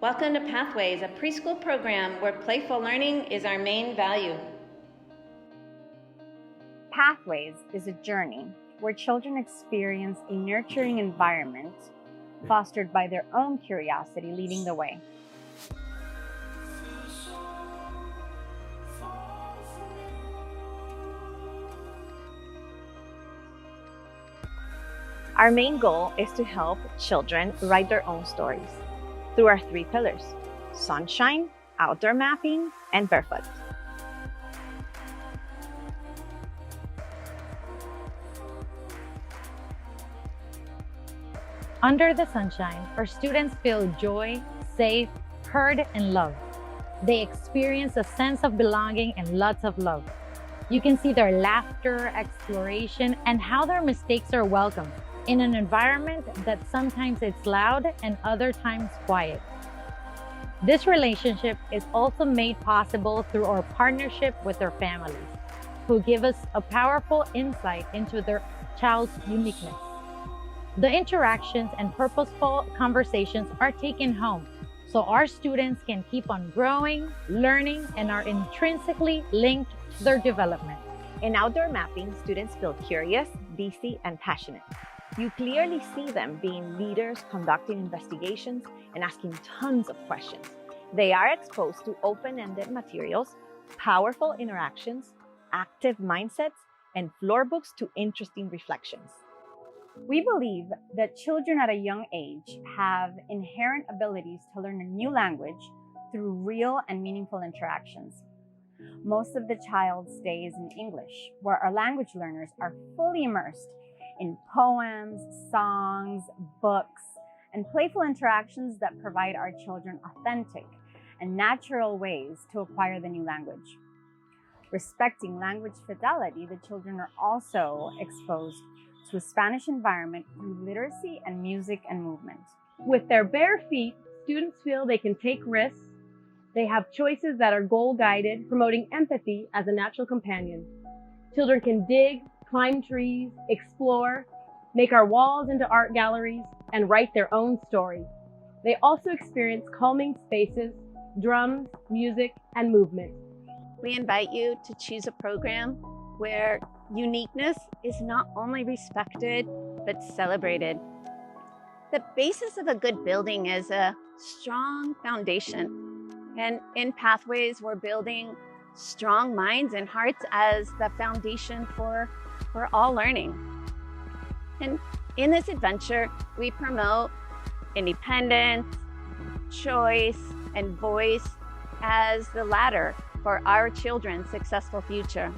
Welcome to Pathways, a preschool program where playful learning is our main value. Pathways is a journey where children experience a nurturing environment fostered by their own curiosity leading the way. Our main goal is to help children write their own stories through our 3 pillars: sunshine, outdoor mapping, and barefoot. Under the sunshine, our students feel joy, safe, heard, and loved. They experience a sense of belonging and lots of love. You can see their laughter, exploration, and how their mistakes are welcomed in an environment that sometimes it's loud and other times quiet. This relationship is also made possible through our partnership with their families, who give us a powerful insight into their child's uniqueness. The interactions and purposeful conversations are taken home, so our students can keep on growing, learning, and are intrinsically linked to their development. In outdoor mapping, students feel curious, busy, and passionate. You clearly see them being leaders, conducting investigations, and asking tons of questions. They are exposed to open-ended materials, powerful interactions, active mindsets, and floor books to interesting reflections. We believe that children at a young age have inherent abilities to learn a new language through real and meaningful interactions. Most of the child's day is in English, where our language learners are fully immersed in poems, songs, books, and playful interactions that provide our children authentic and natural ways to acquire the new language. Respecting language fidelity, the children are also exposed to a Spanish environment through literacy and music and movement. With their bare feet, students feel they can take risks. They have choices that are goal-guided, promoting empathy as a natural companion. Children can dig, climb trees, explore, make our walls into art galleries, and write their own story. They also experience calming spaces, drums, music, and movement. We invite you to choose a program where uniqueness is not only respected, but celebrated. The basis of a good building is a strong foundation. And in Pathways, we're building strong minds and hearts as the foundation for all learning. And in this adventure, we promote independence, choice, and voice as the ladder for our children's successful future.